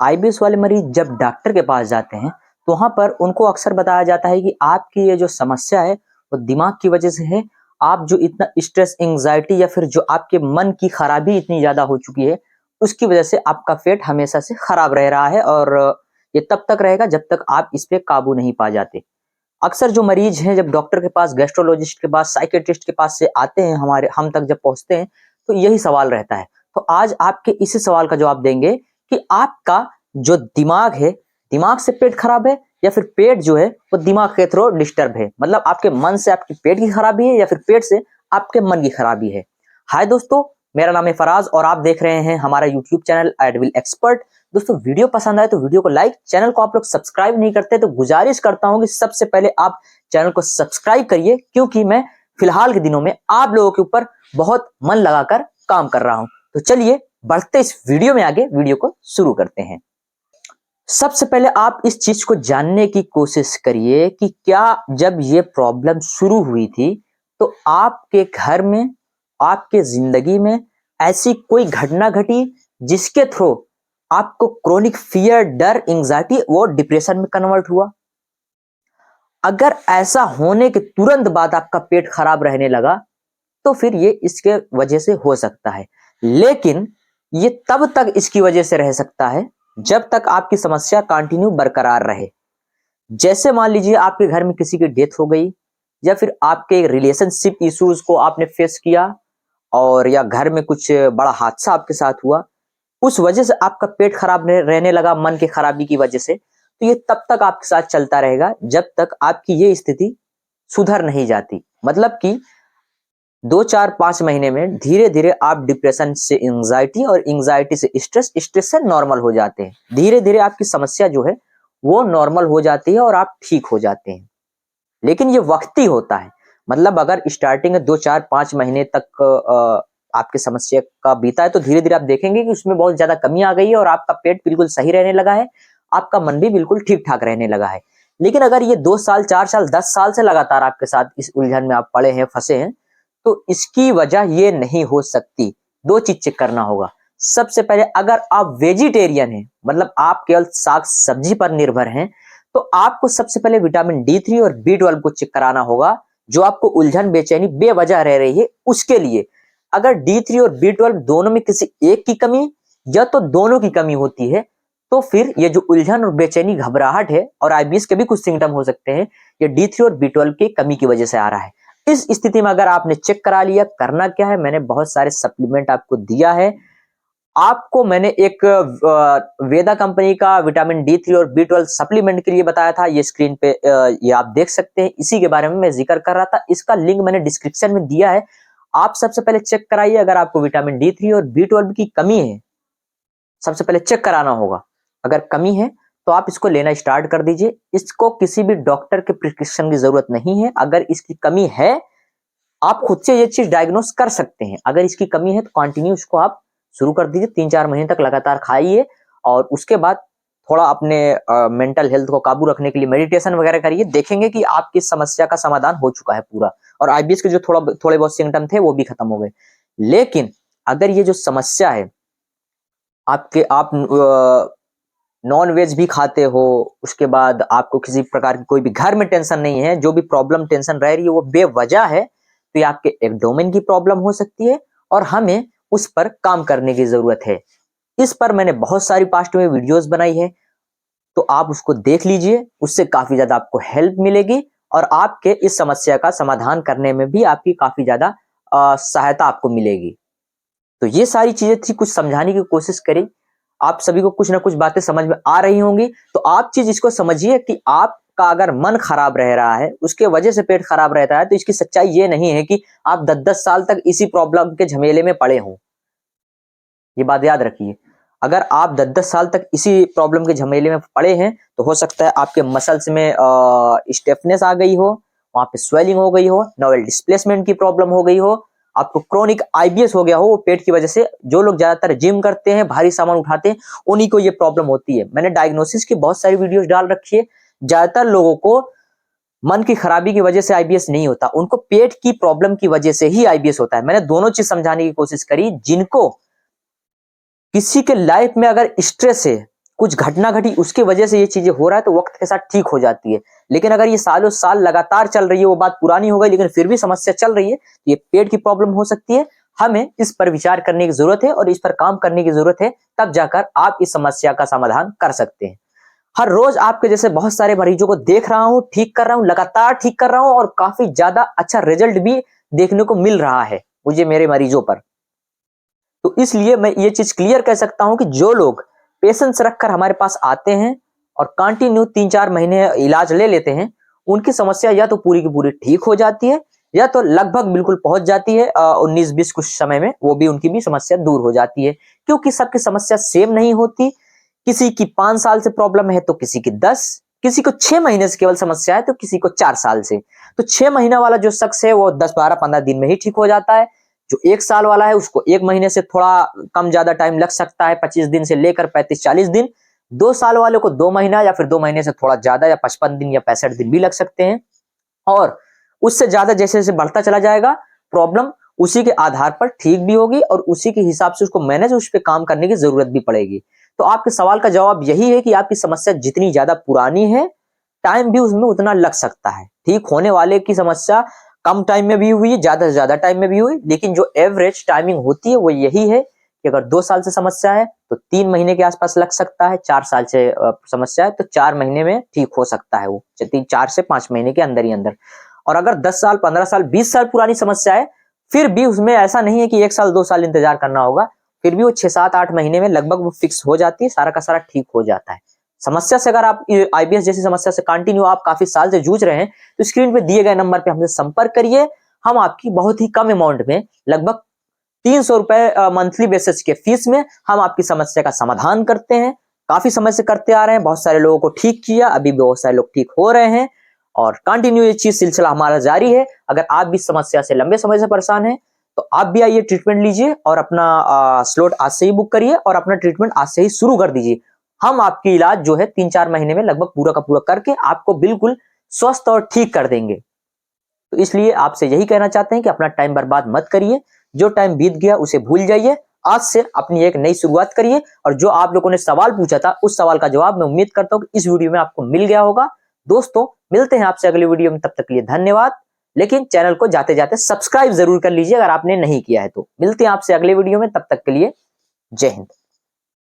IBS वाले मरीज जब डॉक्टर के पास जाते हैं तो वहां पर उनको अक्सर बताया जाता है कि आपकी ये जो समस्या है वो दिमाग की वजह से है। आप जो इतना स्ट्रेस एंजाइटी या फिर जो आपके मन की खराबी इतनी ज्यादा हो चुकी है उसकी वजह से आपका पेट हमेशा से खराब रह रहा है और ये तब तक रहेगा जब तक आप इस पे काबू नहीं पा जाते। अक्सर जो मरीज हैं जब डॉक्टर के पास, गैस्ट्रोलॉजिस्ट के पास, साइकेट्रिस्ट के पास से आते हैं, हमारे हम तक जब पहुंचते हैं तो यही सवाल रहता है। तो आज आपके इसी सवाल का जवाब देंगे कि आपका जो दिमाग है, दिमाग से पेट खराब है या फिर पेट जो है वो दिमाग के थ्रू डिस्टर्ब है। मतलब आपके मन से आपकी पेट की खराबी है या फिर पेट से आपके मन की खराबी है। हाय दोस्तों, मेरा नाम है फराज और आप देख रहे हैं हमारा यूट्यूब चैनल एडविल एक्सपर्ट। दोस्तों, वीडियो पसंद आए तो वीडियो को लाइक, चैनल को आप लोग सब्सक्राइब नहीं करते तो गुजारिश करता हूं कि सबसे पहले आप चैनल को सब्सक्राइब करिए, क्योंकि मैं फिलहाल के दिनों में आप लोगों के ऊपर बहुत मन लगाकर काम कर रहा हूं। तो चलिए बढ़ते इस वीडियो में आगे, वीडियो को शुरू करते हैं। सबसे पहले आप इस चीज को जानने की कोशिश करिए कि क्या जब ये प्रॉब्लम शुरू हुई थी तो आपके घर में, आपके जिंदगी में ऐसी कोई घटना घटी जिसके थ्रू आपको क्रोनिक फियर, डर, एंजाइटी वो डिप्रेशन में कन्वर्ट हुआ। अगर ऐसा होने के तुरंत बाद आपका पेट खराब रहने लगा तो फिर ये इसके वजह से हो सकता है, लेकिन ये तब तक इसकी वजह से रह सकता है जब तक आपकी समस्या कंटिन्यू बरकरार रहे। जैसे मान लीजिए आपके घर में किसी की डेथ हो गई या फिर आपके रिलेशनशिप इश्यूज को आपने फेस किया और या घर में कुछ बड़ा हादसा आपके साथ हुआ, उस वजह से आपका पेट खराब रहने लगा मन की खराबी की वजह से, तो ये तब तक आपके साथ चलता रहेगा जब तक आपकी ये स्थिति सुधर नहीं जाती। मतलब कि 2 4 5 महीने में धीरे धीरे आप डिप्रेशन से एंजाइटी और एंजाइटी से स्ट्रेस, स्ट्रेस से नॉर्मल हो जाते हैं। धीरे धीरे आपकी समस्या जो है वो नॉर्मल हो जाती है और आप ठीक हो जाते हैं। लेकिन ये वक्ती होता है। मतलब अगर स्टार्टिंग में 2 4 5 महीने तक आपकी समस्या का बीता है तो धीरे धीरे आप देखेंगे कि उसमें बहुत ज्यादा कमी आ गई है और आपका पेट बिल्कुल सही रहने लगा है, आपका मन भी बिल्कुल ठीक ठाक रहने लगा है। लेकिन अगर ये 2 साल, 4 साल, 10 साल से लगातार आपके साथ इस उलझन में आप पड़े हैं, फंसे हैं, तो इसकी वजह ये नहीं हो सकती। दो चीज चेक करना होगा। सबसे पहले, अगर आप वेजिटेरियन हैं, मतलब आप केवल साग सब्जी पर निर्भर हैं, तो आपको सबसे पहले विटामिन डी3 और बी12 को चेक कराना होगा, जो आपको उलझन, बेचैनी बेवजह रह रही है उसके लिए। अगर डी3 और बी12 दोनों में किसी एक की कमी या तो दोनों की कमी होती है तो फिर ये जो उलझन और बेचैनी, घबराहट है और आईबीएस के भी कुछ सिम्टम हो सकते हैं, ये डी3 और बी12 की कमी की वजह से आ रहा है। इस स्थिति में अगर आपने चेक करा लिया, करना क्या है, मैंने बहुत सारे सप्लीमेंट आपको दिया है। आपको मैंने एक वेदा कंपनी का विटामिन डी3 और बी12 सप्लीमेंट के लिए बताया था, ये स्क्रीन पे ये आप देख सकते हैं। इसी के बारे में मैं जिक्र कर रहा था, इसका लिंक मैंने डिस्क्रिप्शन में दिया है। आप सबसे पहले चेक कराइए। अगर आपको विटामिन डी3 और बी12 की कमी है, सबसे पहले चेक कराना होगा। अगर कमी है तो आप इसको लेना स्टार्ट कर दीजिए। इसको किसी भी डॉक्टर के प्रिस्क्रिप्शन की जरूरत नहीं है। अगर इसकी कमी है, आप खुद से ये चीज डायग्नोस कर सकते हैं। अगर इसकी कमी है तो कंटिन्यू इसको आप शुरू कर दीजिए, 3 4 महीने तक लगातार खाइए और उसके बाद थोड़ा अपने मेंटल हेल्थ को काबू रखने के लिए मेडिटेशन वगैरह करिए। देखेंगे कि आपकी समस्या का समाधान हो चुका है पूरा, और आईबीएस के जो थोड़े बहुत सिम्टम थे वो भी खत्म हो गए। लेकिन अगर ये जो समस्या है, आप नॉन वेज भी खाते हो, उसके बाद आपको किसी प्रकार की कोई भी घर में टेंशन नहीं है, जो भी प्रॉब्लम, टेंशन रह रही है वो बेवजह है, तो ये आपके एब्डोमेन की प्रॉब्लम हो सकती है और हमें उस पर काम करने की जरूरत है। इस पर मैंने बहुत सारी पास्ट में वीडियोस बनाई है, तो आप उसको देख लीजिए। उससे काफी ज्यादा आपको हेल्प मिलेगी और आपके इस समस्या का समाधान करने में भी आपकी काफी ज्यादा सहायता आपको मिलेगी। तो ये सारी चीजें थी, कुछ समझाने की कोशिश करी। आप सभी को कुछ ना कुछ बातें समझ में आ रही होंगी। तो आप चीज इसको समझिए कि आपका अगर मन खराब रह रहा है, उसके वजह से पेट खराब रहता है, तो इसकी सच्चाई ये नहीं है कि आप 10 10 साल तक इसी प्रॉब्लम के झमेले में पड़े हों। ये बात याद रखिए। अगर आप 10 10 साल तक इसी प्रॉब्लम के झमेले में पड़े हैं तो हो सकता है आपके मसल्स में स्टिफनेस आ गई हो, वहां पे स्वेलिंग हो गई हो, नोवल डिस्प्लेसमेंट की प्रॉब्लम हो गई हो, आपको क्रोनिक आईबीएस हो गया हो, वो पेट की वजह से। जो लोग ज्यादातर जिम करते हैं, भारी सामान उठाते हैं, उन्हीं को ये प्रॉब्लम होती है। मैंने डायग्नोसिस की बहुत सारी वीडियोस डाल रखी है। ज्यादातर लोगों को मन की खराबी की वजह से आईबीएस नहीं होता, उनको पेट की प्रॉब्लम की वजह से ही आईबीएस होता है। मैंने दोनों चीज समझाने की कोशिश करी। जिनको किसी के लाइफ में अगर स्ट्रेस है, कुछ घटना घटी उसके वजह से ये चीजें हो रहा है तो वक्त के साथ ठीक हो जाती है। लेकिन अगर ये सालों साल लगातार चल रही है, वो बात पुरानी हो गई लेकिन फिर भी समस्या चल रही है, तो ये पेट की प्रॉब्लम हो सकती है। हमें इस पर विचार करने की जरूरत है और इस पर काम करने की जरूरत है, तब जाकर आप इस समस्या का समाधान कर सकते हैं। हर रोज आपके जैसे बहुत सारे मरीजों को देख रहा हूं, ठीक कर रहा हूं, लगातार ठीक कर रहा हूं और काफी ज्यादा अच्छा रिजल्ट भी देखने को मिल रहा है मुझे मेरे मरीजों पर। तो इसलिए मैं ये चीज क्लियर कह सकता हूं कि जो लोग पेशेंस रखकर हमारे पास आते हैं और कंटिन्यू 3-4 महीने इलाज ले लेते हैं, उनकी समस्या या तो पूरी की पूरी ठीक हो जाती है या तो लगभग बिल्कुल पहुंच जाती है 19-20 कुछ समय में, वो भी उनकी भी समस्या दूर हो जाती है। क्योंकि सबकी समस्या सेम नहीं होती। किसी की 5 साल से प्रॉब्लम है तो किसी की 10, किसी को 6 महीने से केवल समस्या है तो किसी को 4 साल से। तो 6 महीना वाला जो शख्स है वो 10-12-15 दिन में ही ठीक हो जाता है। जो 1 साल वाला है उसको 1 महीने से थोड़ा कम ज्यादा टाइम लग सकता है, 25 दिन से लेकर 35-40 दिन। 2 साल वाले को 2 महीना या फिर 2 महीने से थोड़ा ज्यादा या 55 दिन या 65 दिन भी लग सकते हैं। और उससे ज्यादा जैसे जैसे बढ़ता चला जाएगा प्रॉब्लम, उसी के आधार पर ठीक भी होगी और उसी के हिसाब से उसको मैनेज, उस पर काम करने की जरूरत भी पड़ेगी। तो आपके सवाल का जवाब यही है कि आपकी समस्या जितनी ज्यादा पुरानी है, टाइम भी उसमें उतना लग सकता है। ठीक होने वाले की समस्या कम टाइम में भी हुई, ज्यादा से ज्यादा टाइम में भी हुई, लेकिन जो एवरेज टाइमिंग होती है वो यही है कि अगर 2 साल से समस्या है तो 3 महीने के आसपास लग सकता है, 4 साल से समस्या है तो 4 महीने में ठीक हो सकता है वो, 4 से 5 महीने के अंदर ही अंदर। और अगर 10 साल, 15 साल, 20 साल पुरानी समस्या है, फिर भी उसमें ऐसा नहीं है कि 1 साल 2 साल इंतजार करना होगा, फिर भी वो 6-7-8 महीने में लगभग वो फिक्स हो जाती है, सारा का सारा ठीक हो जाता है। समस्या से अगर आप आईबीएस जैसी समस्या से कंटिन्यू आप काफी साल से जूझ रहे हैं तो स्क्रीन पे दिए गए नंबर पे हमसे संपर्क करिए। हम आपकी बहुत ही कम अमाउंट में, लगभग 300 रुपए मंथली बेसिस के फीस में हम आपकी समस्या का समाधान करते हैं। काफी समय से करते आ रहे हैं, बहुत सारे लोगों को ठीक किया, अभी भी बहुत सारे लोग ठीक हो रहे हैं और कंटिन्यू ये चीज सिलसिला हमारा जारी है। अगर आप भी समस्या से लंबे समय से परेशान हैं तो आप भी आइए, ट्रीटमेंट लीजिए और अपना स्लॉट आज से ही बुक करिए और अपना ट्रीटमेंट आज से ही शुरू कर दीजिए। हम आपकी इलाज जो है 3-4 महीने में लगभग पूरा का पूरा करके आपको बिल्कुल स्वस्थ और ठीक कर देंगे। तो इसलिए आपसे यही कहना चाहते हैं कि अपना टाइम बर्बाद मत करिए, जो टाइम बीत गया उसे भूल जाइए, आज से अपनी एक नई शुरुआत करिए। और जो आप लोगों ने सवाल पूछा था उस सवाल का जवाब मैं उम्मीद करता हूं कि इस वीडियो में आपको मिल गया होगा। दोस्तों मिलते हैं आपसे अगली वीडियो में, तब तक के लिए धन्यवाद। लेकिन चैनल को जाते जाते सब्सक्राइब जरूर कर लीजिए अगर आपने नहीं किया है तो। मिलते हैं आपसे अगले वीडियो में, तब तक के लिए जय हिंद।